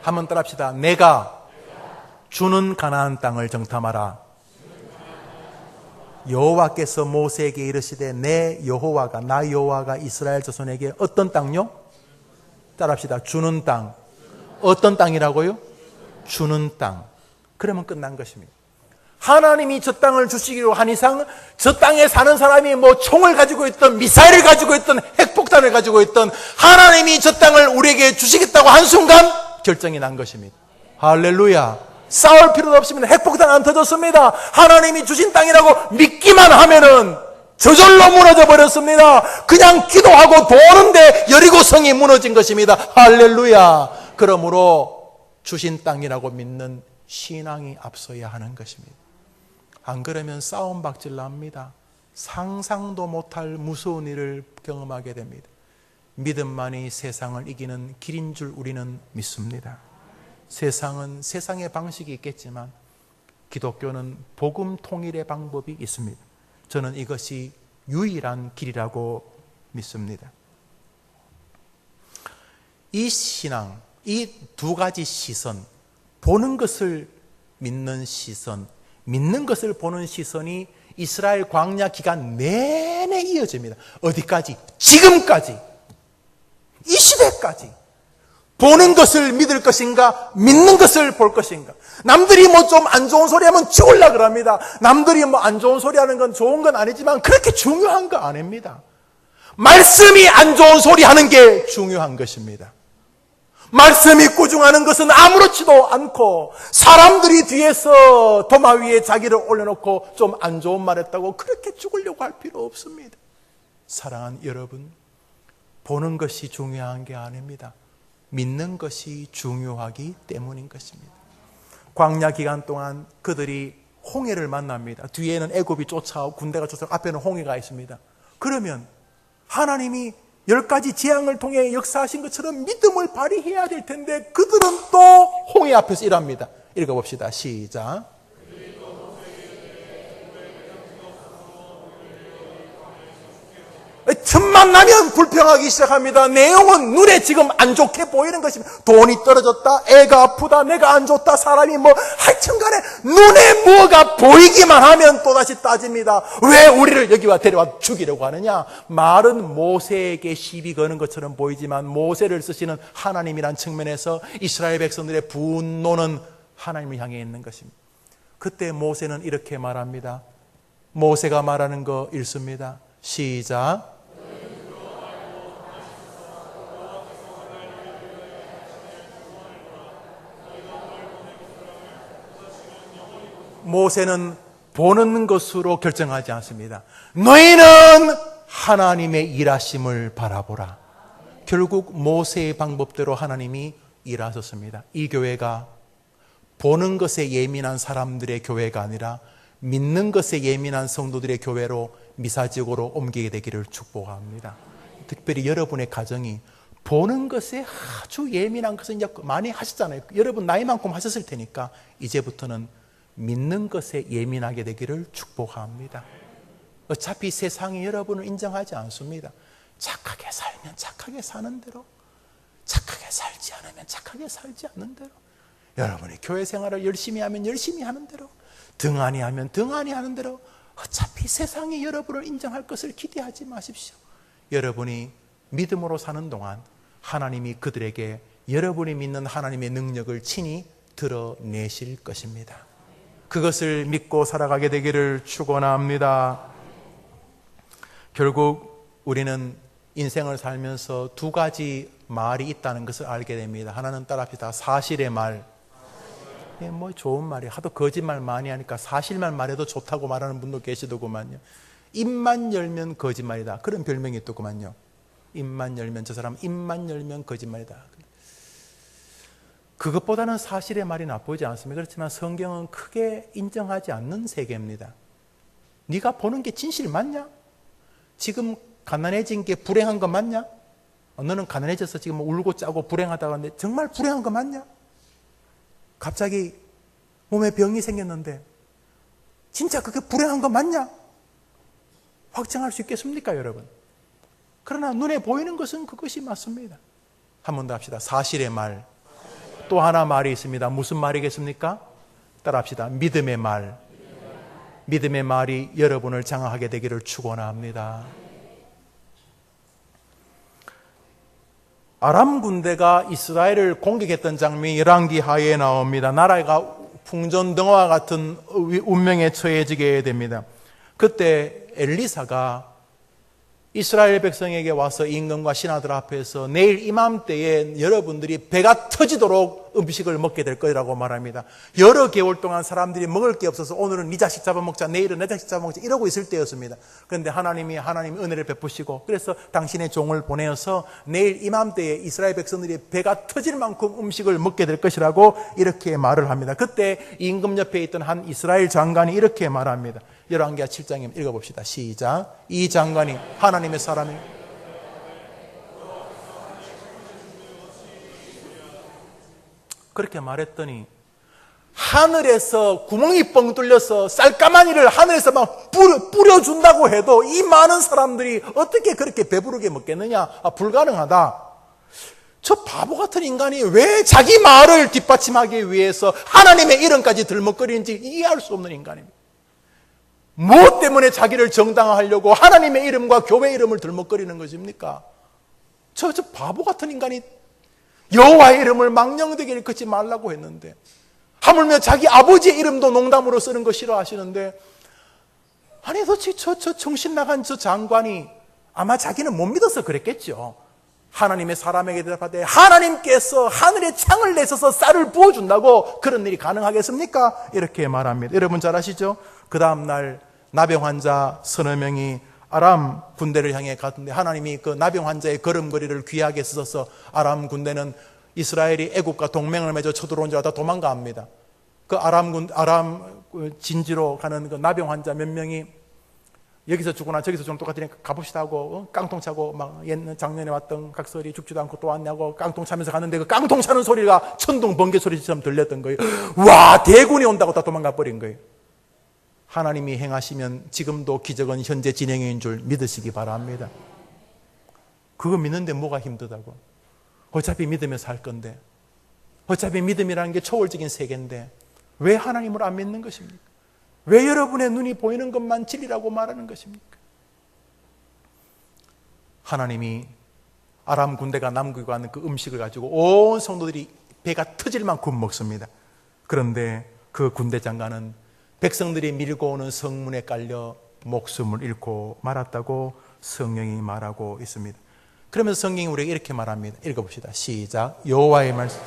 한번 따라합시다. 내가 주는 가나안 땅을 정탐하라. 여호와께서 모세에게 이르시되 내 여호와가 나 여호와가 이스라엘 자손에게 어떤 땅요? 따라합시다. 주는 땅. 어떤 땅이라고요? 주는 땅. 그러면 끝난 것입니다. 하나님이 저 땅을 주시기로 한 이상 저 땅에 사는 사람이 뭐 총을 가지고 있던 미사일을 가지고 있던 핵폭탄을 가지고 있던 하나님이 저 땅을 우리에게 주시겠다고 한 순간 결정이 난 것입니다. 할렐루야. 싸울 필요도 없습니다. 핵폭탄 안 터졌습니다. 하나님이 주신 땅이라고 믿기만 하면은 저절로 무너져 버렸습니다. 그냥 기도하고 도는데 여리고성이 무너진 것입니다. 할렐루야. 그러므로 주신 땅이라고 믿는 신앙이 앞서야 하는 것입니다. 안 그러면 싸움 박질 납니다. 상상도 못할 무서운 일을 경험하게 됩니다. 믿음만이 세상을 이기는 길인 줄 우리는 믿습니다. 세상은 세상의 방식이 있겠지만 기독교는 복음 통일의 방법이 있습니다. 저는 이것이 유일한 길이라고 믿습니다. 이 신앙, 이 두 가지 시선, 보는 것을 믿는 시선, 믿는 것을 보는 시선이 이스라엘 광야 기간 내내 이어집니다. 어디까지? 지금까지. 이 시대까지. 보는 것을 믿을 것인가? 믿는 것을 볼 것인가? 남들이 뭐 좀 안 좋은 소리 하면 죽으려고 그럽니다. 남들이 뭐 안 좋은 소리 하는 건 좋은 건 아니지만 그렇게 중요한 거 아닙니다. 말씀이 안 좋은 소리 하는 게 중요한 것입니다. 말씀이 꾸중하는 것은 아무렇지도 않고 사람들이 뒤에서 도마 위에 자기를 올려놓고 좀 안 좋은 말 했다고 그렇게 죽으려고 할 필요 없습니다. 사랑하는 여러분, 보는 것이 중요한 게 아닙니다. 믿는 것이 중요하기 때문인 것입니다. 광야 기간 동안 그들이 홍해를 만납니다. 뒤에는 애굽이 쫓아오고 군대가 쫓아오고 앞에는 홍해가 있습니다. 그러면 하나님이 10가지 재앙을 통해 역사하신 것처럼 믿음을 발휘해야 될 텐데 그들은 또 홍해 앞에서 일합니다. 읽어봅시다. 시작. 틈만 나면 불평하기 시작합니다. 내용은 눈에 지금 안 좋게 보이는 것입니다. 돈이 떨어졌다, 애가 아프다, 내가 안 좋다, 사람이 뭐 하여튼간에 눈에 뭐가 보이기만 하면 또다시 따집니다. 왜 우리를 여기와 데려와 죽이려고 하느냐? 말은 모세에게 시비 거는 것처럼 보이지만 모세를 쓰시는 하나님이란 측면에서 이스라엘 백성들의 분노는 하나님을 향해 있는 것입니다. 그때 모세는 이렇게 말합니다. 모세가 말하는 거 읽습니다. 시작. 모세는 보는 것으로 결정하지 않습니다. 너희는 하나님의 일하심을 바라보라. 결국 모세의 방법대로 하나님이 일하셨습니다. 이 교회가 보는 것에 예민한 사람들의 교회가 아니라 믿는 것에 예민한 성도들의 교회로 미사지역으로 옮기게 되기를 축복합니다. 특별히 여러분의 가정이 보는 것에 아주 예민한 것은 이제 많이 하셨잖아요. 여러분 나이만큼 하셨을 테니까 이제부터는 믿는 것에 예민하게 되기를 축복합니다. 어차피 세상이 여러분을 인정하지 않습니다. 착하게 살면 착하게 사는 대로, 착하게 살지 않으면 착하게 살지 않는 대로, 여러분이 교회 생활을 열심히 하면 열심히 하는 대로, 등한히 하면 등한히 하는 대로, 어차피 세상이 여러분을 인정할 것을 기대하지 마십시오. 여러분이 믿음으로 사는 동안 하나님이 그들에게 여러분이 믿는 하나님의 능력을 친히 드러내실 것입니다. 그것을 믿고 살아가게 되기를 축원합니다. 결국 우리는 인생을 살면서 두 가지 말이 있다는 것을 알게 됩니다. 하나는 따라합시다. 사실의 말. 뭐 좋은 말이 하도 거짓말 많이 하니까 사실만 말해도 좋다고 말하는 분도 계시더구만요. 입만 열면 거짓말이다. 그런 별명이 있더구만요. 입만 열면, 저 사람 입만 열면 거짓말이다. 그것보다는 사실의 말이 나쁘지 않습니다. 그렇지만 성경은 크게 인정하지 않는 세계입니다. 네가 보는 게 진실 맞냐? 지금 가난해진 게 불행한 거 맞냐? 너는 가난해져서 지금 울고 짜고 불행하다고 하는데 정말 불행한 거 맞냐? 갑자기 몸에 병이 생겼는데 진짜 그게 불행한 거 맞냐? 확정할 수 있겠습니까, 여러분? 그러나 눈에 보이는 것은 그것이 맞습니다. 한 번 더 합시다. 사실의 말. 또 하나 말이 있습니다. 무슨 말이겠습니까? 따라합시다. 믿음의 말. 믿음의 말이 여러분을 장악하게 되기를 축원합니다. 아람 군대가 이스라엘을 공격했던 장면이 열왕기하에 나옵니다. 나라가 풍전등화와 같은 운명에 처해지게 됩니다. 그때 엘리사가 이스라엘 백성에게 와서 임금과 신하들 앞에서 내일 이맘때에 여러분들이 배가 터지도록 음식을 먹게 될 거라고 말합니다. 여러 개월 동안 사람들이 먹을 게 없어서 오늘은 네 자식 잡아먹자, 내일은 내 자식 잡아먹자 이러고 있을 때였습니다. 그런데 하나님이 은혜를 베푸시고 그래서 당신의 종을 보내어서 내일 이맘때에 이스라엘 백성들이 배가 터질 만큼 음식을 먹게 될 것이라고 이렇게 말을 합니다. 그때 임금 옆에 있던 한 이스라엘 장관이 이렇게 말합니다. 열왕기하 7장에 읽어봅시다. 시작. 이 장관이 하나님의 사람이 그렇게 말했더니 하늘에서 구멍이 뻥 뚫려서 쌀가마니를 하늘에서 막 뿌려준다고 해도 이 많은 사람들이 어떻게 그렇게 배부르게 먹겠느냐? 불가능하다. 저 바보 같은 인간이 왜 자기 말을 뒷받침하기 위해서 하나님의 이름까지 들먹거리는지 이해할 수 없는 인간입니다. 무엇 때문에 자기를 정당화하려고 하나님의 이름과 교회 이름을 들먹거리는 것입니까? 저 바보 같은 인간이 여호와의 이름을 망령되게 일컫지 말라고 했는데 하물며 자기 아버지의 이름도 농담으로 쓰는 거 싫어하시는데 아니 도대체 저 정신 나간 저 장관이 아마 자기는 못 믿어서 그랬겠죠. 하나님의 사람에게 대답하되 하나님께서 하늘에 창을 내셔서 쌀을 부어준다고 그런 일이 가능하겠습니까? 이렇게 말합니다. 여러분 잘 아시죠? 그 다음날 나병 환자 서너 명이 아람 군대를 향해 갔는데 하나님이 그 나병 환자의 걸음걸이를 귀하게 쓰셔서 아람 군대는 이스라엘이 애국과 동맹을 맺어 쳐들어온 줄 알다 도망갑니다. 그 아람 진지로 가는 그 나병 환자 몇 명이 여기서 죽거나 저기서 죽으면 똑같으니까 가봅시다 하고 깡통 차고 막 옛날 작년에 왔던 각설이 죽지도 않고 또 왔냐고 깡통 차면서 가는데 그 깡통 차는 소리가 천둥 번개 소리처럼 들렸던 거예요. 와, 대군이 온다고 다 도망가 버린 거예요. 하나님이 행하시면 지금도 기적은 현재 진행인 줄 믿으시기 바랍니다. 그거 믿는데 뭐가 힘들다고? 어차피 믿으면서 할 건데, 어차피 믿음이라는 게 초월적인 세계인데 왜 하나님을 안 믿는 것입니까? 왜 여러분의 눈이 보이는 것만 진리라고 말하는 것입니까? 하나님이 아람 군대가 남기고 하는 그 음식을 가지고 온 성도들이 배가 터질 만큼 먹습니다. 그런데 그 군대 장관은 백성들이 밀고 오는 성문에 깔려 목숨을 잃고 말았다고 성경이 말하고 있습니다. 그러면서 성경이 우리에게 이렇게 말합니다. 읽어봅시다. 시작. 여호와의 말씀.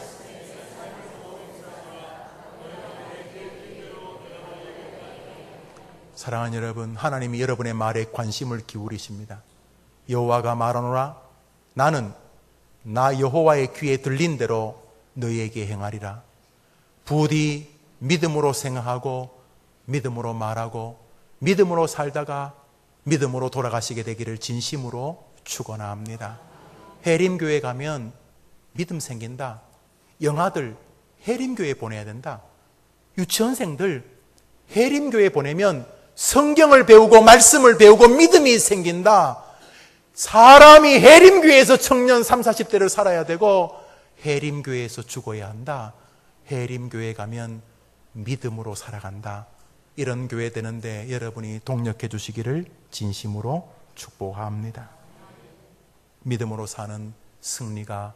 사랑하는 여러분, 하나님이 여러분의 말에 관심을 기울이십니다. 여호와가 말하노라 나는 나 여호와의 귀에 들린 대로 너희에게 행하리라. 부디 믿음으로 생각하고 믿음으로 말하고 믿음으로 살다가 믿음으로 돌아가시게 되기를 진심으로 축원합니다. 해림교회 가면 믿음 생긴다. 영아들 해림교회 보내야 된다. 유치원생들 해림교회 보내면 성경을 배우고 말씀을 배우고 믿음이 생긴다. 사람이 해림교회에서 청년 30, 40대를 살아야 되고 해림교회에서 죽어야 한다. 해림교회 가면 믿음으로 살아간다. 이런 교회 되는데 여러분이 동력해 주시기를 진심으로 축복합니다. 믿음으로 사는 승리가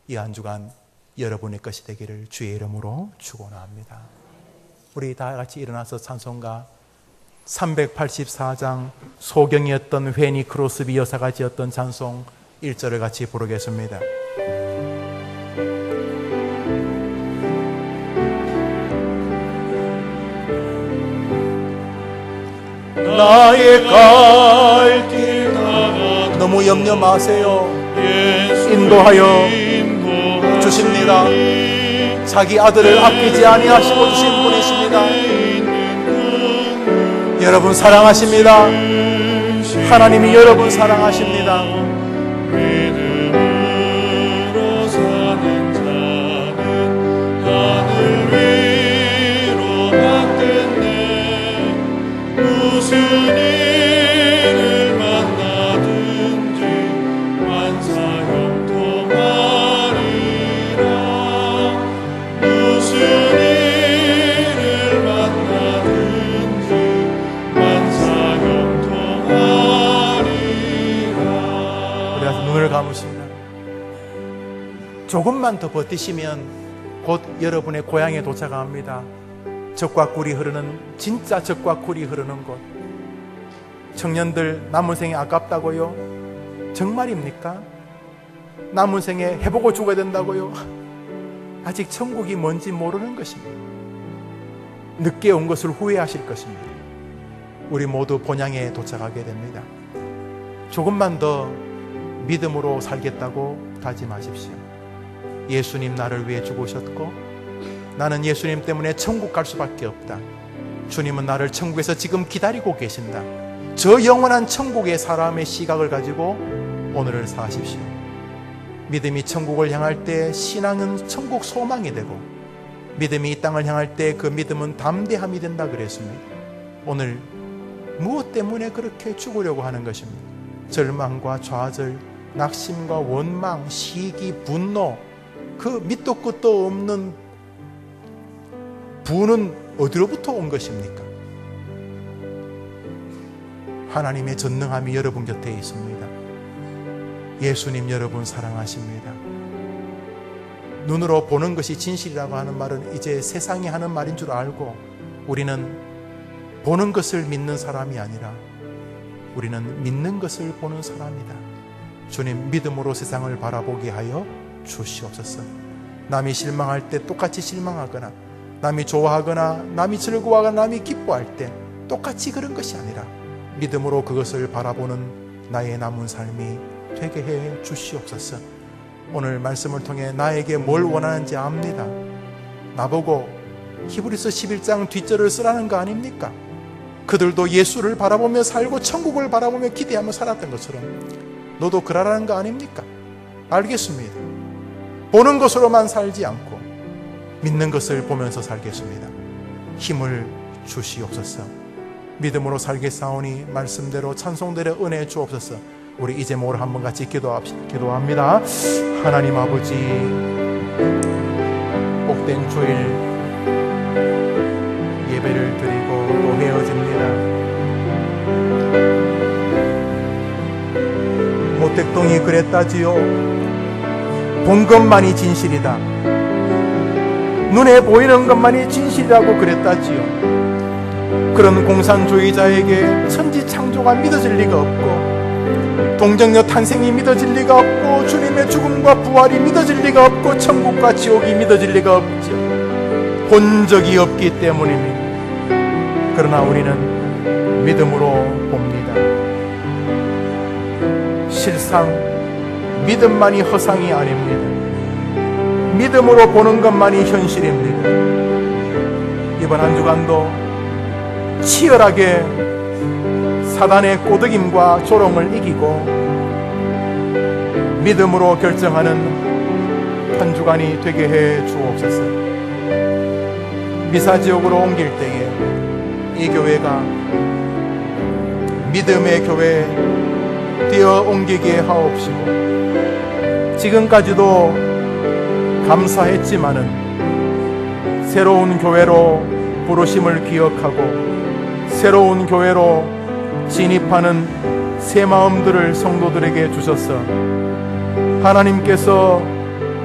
이 한 주간 여러분의 것이 되기를 주의 이름으로 축원합니다. 우리 다 같이 일어나서 찬송가 384장 소경이었던 회니 크로스비 여사가 지었던 찬송 1절을 같이 부르겠습니다. 나의 갈 길 너무 염려 마세요. 인도하여 주십니다. 자기 아들을 아끼지 아니하시고 주신 분이십니다. 여러분 사랑하십니다. 하나님이 여러분 사랑하십니다. 믿음으로 사는 자는 하늘 위로 받겠네. 무슨 일을 만나든지 만사형통하리라. 무슨 일을 만나든지 우리 다시 눈을 감으십니다. 조금만 더 버티시면 곧 여러분의 고향에 도착합니다. 젖과 꿀이 흐르는, 진짜 젖과 꿀이 흐르는 곳. 청년들, 남은 생에 아깝다고요? 정말입니까? 남은 생에 해보고 죽어야 된다고요? 아직 천국이 뭔지 모르는 것입니다. 늦게 온 것을 후회하실 것입니다. 우리 모두 본향에 도착하게 됩니다. 조금만 더 믿음으로 살겠다고 다짐하십시오. 예수님 나를 위해 죽으셨고 나는 예수님 때문에 천국 갈 수밖에 없다. 주님은 나를 천국에서 지금 기다리고 계신다. 저 영원한 천국의 사람의 시각을 가지고 오늘을 사십시오. 믿음이 천국을 향할 때 신앙은 천국 소망이 되고, 믿음이 이 땅을 향할 때 그 믿음은 담대함이 된다 그랬습니다. 오늘 무엇 때문에 그렇게 죽으려고 하는 것입니까? 절망과 좌절, 낙심과 원망, 시기, 분노, 그 밑도 끝도 없는 부는 어디로부터 온 것입니까? 하나님의 전능함이 여러분 곁에 있습니다. 예수님 여러분 사랑하십니다. 눈으로 보는 것이 진실이라고 하는 말은 이제 세상이 하는 말인 줄 알고, 우리는 보는 것을 믿는 사람이 아니라 우리는 믿는 것을 보는 사람이다. 주님, 믿음으로 세상을 바라보게 하여 주시옵소서. 남이 실망할 때 똑같이 실망하거나, 남이 좋아하거나 남이 즐거워하거나 남이 기뻐할 때 똑같이 그런 것이 아니라 믿음으로 그것을 바라보는 나의 남은 삶이 되게 해 주시옵소서. 오늘 말씀을 통해 나에게 뭘 원하는지 압니다. 나보고 히브리서 11장 뒷절을 쓰라는 거 아닙니까? 그들도 예수를 바라보며 살고 천국을 바라보며 기대하며 살았던 것처럼 너도 그러라는 거 아닙니까? 알겠습니다. 보는 것으로만 살지 않고 믿는 것을 보면서 살겠습니다. 힘을 주시옵소서. 믿음으로 살겠사오니 말씀대로 찬송대로 은혜 주옵소서. 우리 이제 모두 한번 같이 기도합니다. 하나님 아버지, 복된 주일 예배를 드리고 또 헤어집니다. 모택동이 그랬다지요. 본 것만이 진실이다. 눈에 보이는 것만이 진실이라고 그랬다지요. 그런 공산주의자에게 천지창조가 믿어질 리가 없고, 동정녀 탄생이 믿어질 리가 없고, 주님의 죽음과 부활이 믿어질 리가 없고, 천국과 지옥이 믿어질 리가 없죠. 본 적이 없기 때문입니다. 그러나 우리는 믿음으로 봅니다. 실상 믿음만이 허상이 아닙니다. 믿음으로 보는 것만이 현실입니다. 이번 한 주간도 치열하게 사단의 꼬드김과 조롱을 이기고 믿음으로 결정하는 한 주간이 되게 해 주옵소서. 미사지역으로 옮길 때에 이 교회가 믿음의 교회 되어 옮기게 하옵시고, 지금까지도 감사했지만은 새로운 교회로 부르심을 기억하고 새로운 교회로 진입하는 새 마음들을 성도들에게 주셔서 하나님께서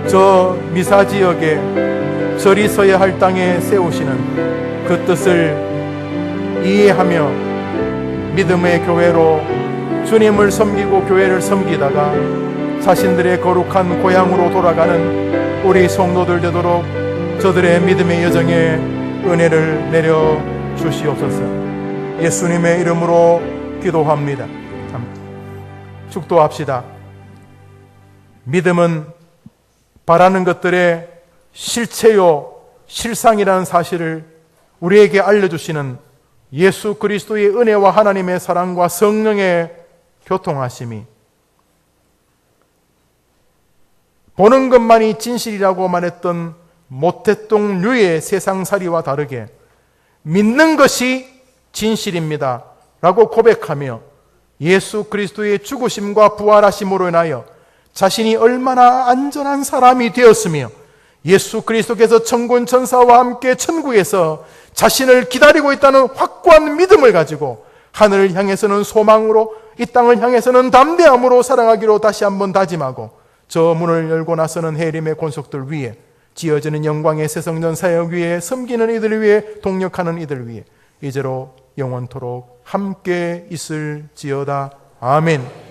저 미사지역에 절이 서야 할 땅에 세우시는 그 뜻을 이해하며 믿음의 교회로 주님을 섬기고 교회를 섬기다가 자신들의 거룩한 고향으로 돌아가는 우리 성도들 되도록 저들의 믿음의 여정에 은혜를 내려 주시옵소서. 예수님의 이름으로 기도합니다. 축도합시다. 믿음은 바라는 것들의 실체요 실상이라는 사실을 우리에게 알려주시는 예수 그리스도의 은혜와 하나님의 사랑과 성령의 교통하심이, 보는 것만이 진실이라고 말했던 모태똥 류의 세상살이와 다르게 믿는 것이 진실입니다 라고 고백하며 예수 그리스도의 죽으심과 부활하심으로 인하여 자신이 얼마나 안전한 사람이 되었으며 예수 그리스도께서 천군 천사와 함께 천국에서 자신을 기다리고 있다는 확고한 믿음을 가지고 하늘을 향해서는 소망으로, 이 땅을 향해서는 담대함으로 사랑하기로 다시 한번 다짐하고, 저 문을 열고 나서는 해림의 권속들 위에, 지어지는 영광의 새성전 사역 위에, 섬기는 이들 위에, 동력하는 이들 위에 이제로 영원토록 함께 있을지어다. 아멘.